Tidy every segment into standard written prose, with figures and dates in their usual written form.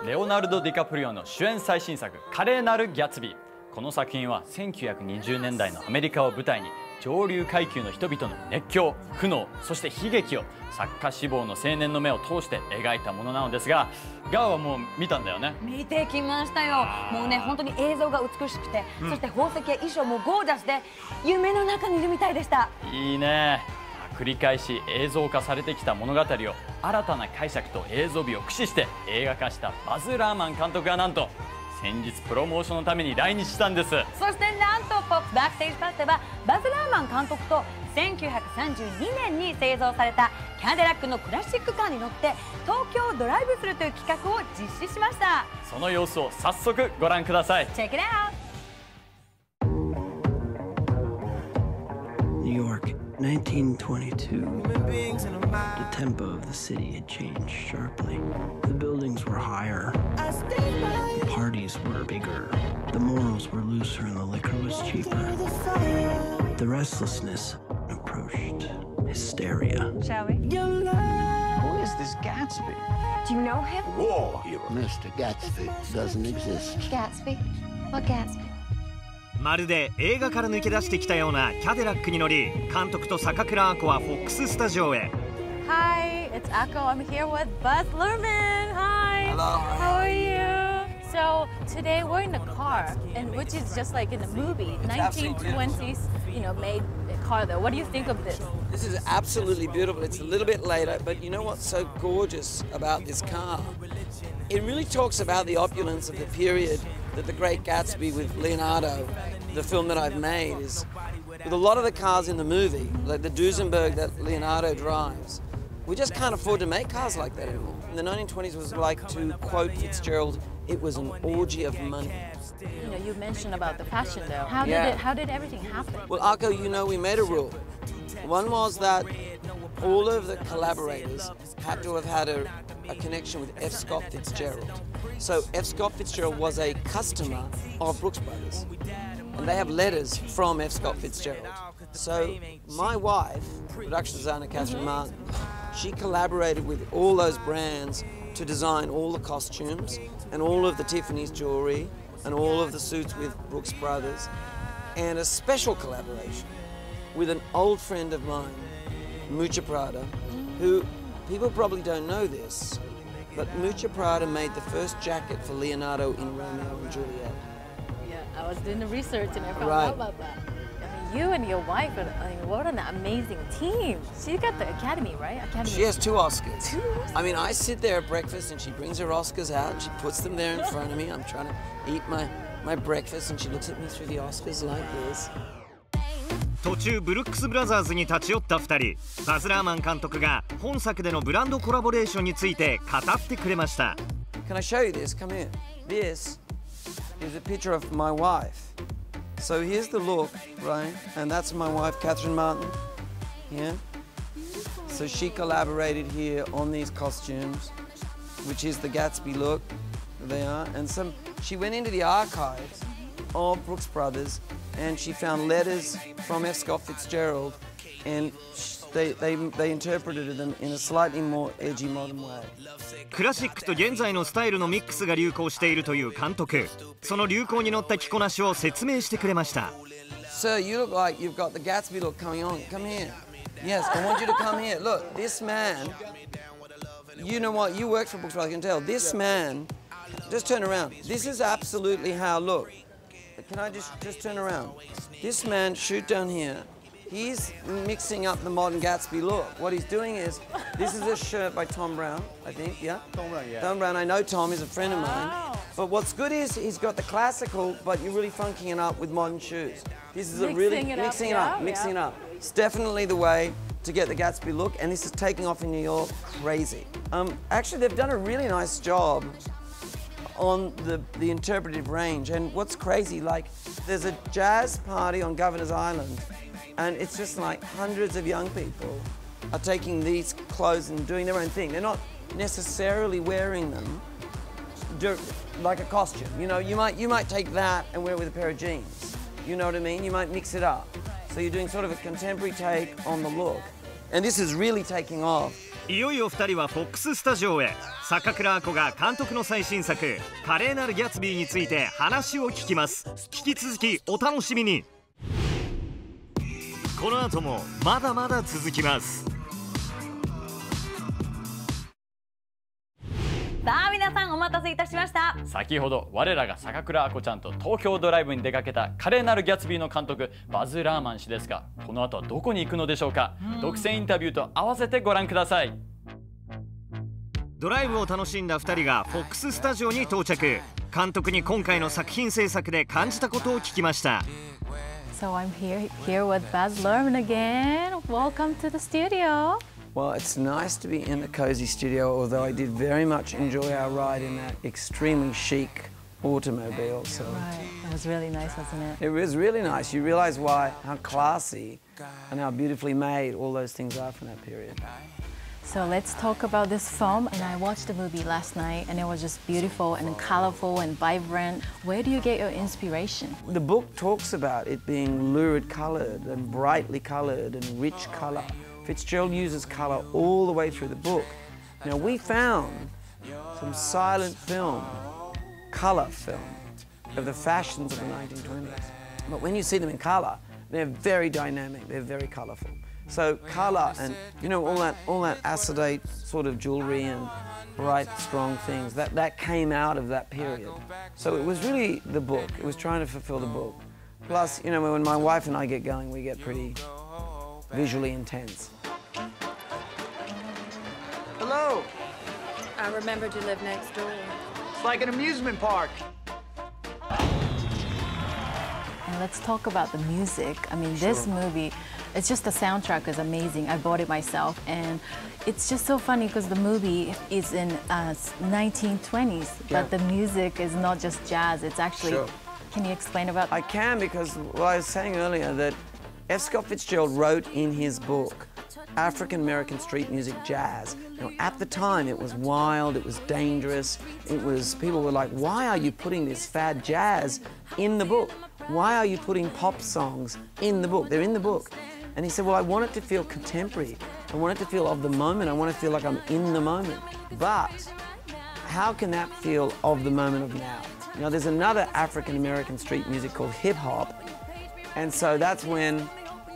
レオナルド・ディカプリオの主演最新作「華麗なるギャツビー」。この作品は1920年代のアメリカを舞台に上流階級の人々の熱狂、苦悩、そして悲劇を作家志望の青年の目を通して描いたものなのですが、ガーはもう見たんだよね。見てきましたよ。もうね、本当に映像が美しくて、そして宝石や衣装もゴージャスで夢の中にいるみたいでした。いいね。繰り返し映像化されてきた物語を新たな解釈と映像美を駆使して映画化したバズ・ラーマン監督がなんと先日プロモーションのために来日したんです。そしてなんとポップバックステージパスではバズ・ラーマン監督と1932年に製造されたキャデラックのクラシックカーに乗って東京をドライブするという企画を実施しました。その様子を早速ご覧ください。 Check it out! New York, 1922. The tempo of the city had changed sharply. The buildings were higher. The parties were bigger. The morals were looser and the liquor was cheaper. The restlessness approached hysteria. Shall we? Who is this Gatsby? Do you know him? War hero. Mr. Gatsby doesn't exist. Gatsby? What Gatsby?まるで映画から抜け出してきたようなキャデラックに乗り、監督と坂倉亜子はフォックススタジオへ。 Hi, it's Ako. I'm here with Baz Luhrmann. Hi. Hello. How are you? So today we're in a car, and which is just like in the movie, 1920s, made car though. What do you think of this? This is absolutely beautiful. It's a little bit later, but you know what's so gorgeous about this car? It really talks about the opulence of the period that the Great Gatsby with Leonardo, the film that I've made, is with a lot of the cars in the movie, like the Duesenberg that Leonardo drives. We just can't afford to make cars like that anymore. In the 1920s, it was like, to quote Fitzgerald, it was an orgy of money. You mentioned about the fashion though. How did everything happen? Well, Ako, we made a rule. One was that all of the collaborators had to have had a connection with F. Scott Fitzgerald. So F. Scott Fitzgerald was a customer of Brooks Brothers, and they have letters from F. Scott Fitzgerald. So my wife, production designer Catherine Martin, she collaborated with all those brands to design all the costumes and all of the Tiffany's jewelry and all of the suits with Brooks Brothers, and a special collaboration with an old friend of mine, Mucha Prada, who people probably don't know this, but Mucha Prada made the first jacket for Leonardo in Romeo and Juliet. Yeah, I was doing the research and I found out about that. You and your wife, what an amazing team. She got the Academy, right? Academy. She has 2 Oscars. 2 Oscars? I sit there at breakfast and she brings her Oscars out and she puts them there in front of me. I'm trying to eat my breakfast and she looks at me through the Oscars like this. 途中ブルックスブラザーズに立ち寄った2人。バズ・ラーマン監督が本作でのブランドコラボレーションについて語ってくれました。 Can I show you this? Come here. This is a picture of my wife. So here's the look, right? And that's my wife, Catherine Martin. Yeah. So she collaborated here on these costumes, which is the Gatsby look. They are. And she went into the archives of Brooks Brothers and she found letters from F. Scott Fitzgerald, and they interpreted them in a slightly more edgy modern way. クラシックと現在のスタイルのミックスが流行しているという監督。その流行に乗った着こなしを説明してくれました。 Sir, you look like you've got the Gatsby look coming on. Come here. Yes, I want you to come here. Look, this man, you know what? You work for Brooks Brothers, I can tell. This man, just turn around. This is absolutely how, look. Can I just turn around? This man, shoot down here. He's mixing up the modern Gatsby look. What he's doing is, this is a shirt by Tom Brown, I think, yeah? Tom Brown, yeah. Tom Brown, I know Tom, he's a friend of mine. But what's good is he's got the classical, but you're really funking it up with modern shoes. This is mixing it up. It's definitely the way to get the Gatsby look, and this is taking off in New York, crazy. Actually, they've done a really nice job on the interpretive range, and what's crazy, like, there's a jazz party on Governor's Island, and it's just like hundreds of young people are taking these clothes and doing their own thing. They're not necessarily wearing them like a costume. You might take that and wear it with a pair of jeans. You know what I mean? You might mix it up. So you're doing sort of a contemporary take on the look. And this is really taking off. いよいよ2人はフォックススタジオへ。坂倉亜子が監督の最新作「華麗なるギャツビー」について話を聞きます。引き続きお楽しみに。この後もまだまだ続きます。さあ皆さんお待たせいたしました。先ほど我らが坂倉亜子ちゃんと東京ドライブに出かけた華麗なるギャツビーの監督バズ・ラーマン氏ですが、この後はどこに行くのでしょうか。独占インタビューと合わせてご覧ください。ドライブを楽しんだ2人が FOX スタジオに到着。監督に今回の作品制作で感じたことを聞きました。 So I'm here with Baz Luhrmann again. Welcome to the studio. Well, it's nice to be in the cozy studio, although I did very much enjoy our ride in that extremely chic automobile. So Right, it was really nice, wasn't it? it was really nice. You realize how classy and how beautifully made all those things are from that period. So let's talk about this film. And I watched the movie last night, and it was just beautiful and colorful and vibrant. Where do you get your inspiration? The book talks about it being lurid colored and brightly colored and rich color. Fitzgerald uses color all the way through the book. Now we found some silent film, color film, of the fashions of the 1920s. But when you see them in color, they're very dynamic, they're very colorful. So color and, you know, all that acetate sort of jewelry and bright, strong things, that came out of that period. So it was really the book. It was trying to fulfill the book. Plus, you know, when my wife and I get going, we get pretty visually intense. Hello. I remember to live next door. It's like an amusement park. And let's talk about the music. I mean, this movie, it's just the soundtrack is amazing. I bought it myself, and it's just so funny because the movie is in 1920s, but the music is not just jazz. It's actually. Can you explain about? I can, because well, I was saying earlier that F. Scott Fitzgerald wrote in his book African American street music jazz. You know, at the time it was wild, it was dangerous, people were like, why are you putting this fad jazz in the book? Why are you putting pop songs in the book? They're in the book. And he said, well, I want it to feel contemporary. I want it to feel of the moment. I want to feel like I'm in the moment. But how can that feel of the moment of now? Now, there's another African American street music called hip hop. And so that's when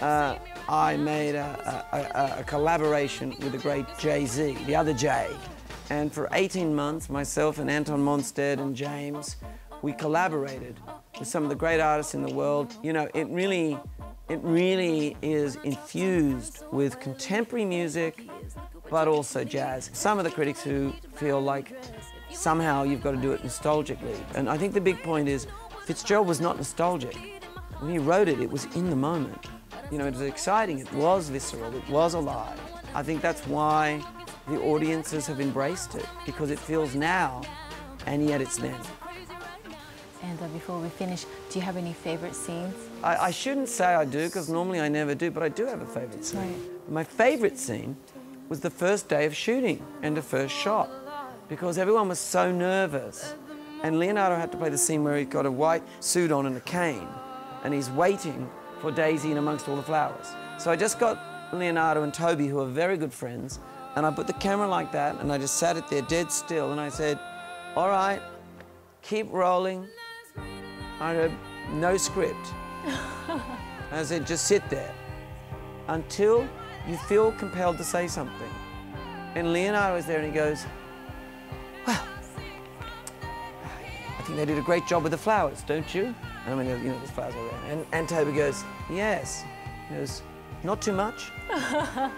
I made a collaboration with the great Jay-Z, the other Jay. And for 18 months, myself and Anton Monstead and James, we collaborated with some of the great artists in the world. You know, it really is infused with contemporary music, but also jazz. Some of the critics who feel like somehow you've got to do it nostalgically. And I think the big point is Fitzgerald was not nostalgic. When he wrote it, it was in the moment. You know, it was exciting, it was visceral, it was alive. I think that's why the audiences have embraced it, because it feels now, and yet it's then. And before we finish, do you have any favorite scenes? I shouldn't say I do, because normally I never do, but I do have a favorite scene. Right. My favorite scene was the first day of shooting and the first shot, because everyone was so nervous. And Leonardo had to play the scene where he's got a white suit on and a cane, and he's waiting for Daisy in amongst all the flowers. So I just got Leonardo and Toby, who are very good friends, and I put the camera like that, and I just sat it there dead still, and I said, all right, keep rolling. I had no script. I said, just sit there until you feel compelled to say something. And Leonardo is there and he goes, well, I think they did a great job with the flowers, don't you? And I mean, you know, there's flowers all around. And Toby goes, yes. He goes, not too much.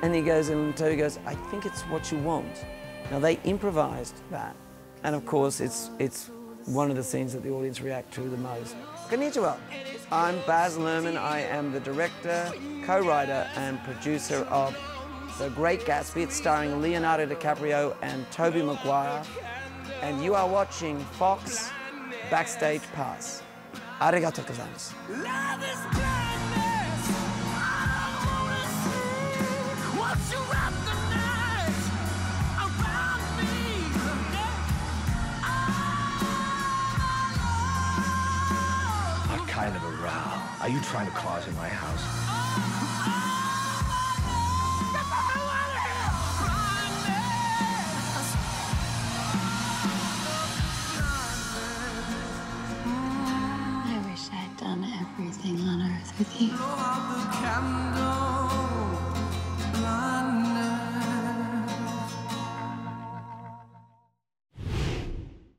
And he goes, and Toby goes, I think it's what you want. Now they improvised that. And of course, it's one of the scenes that the audience react to the most. Konnichiwa. I'm Baz Luhrmann. I am the director, co-writer, and producer of The Great Gatsby. It's starring Leonardo DiCaprio and Tobey Maguire. And you are watching Fox Backstage Pass. Arigatou gozaimasu. What kind of a row are you trying to cause in my house? you.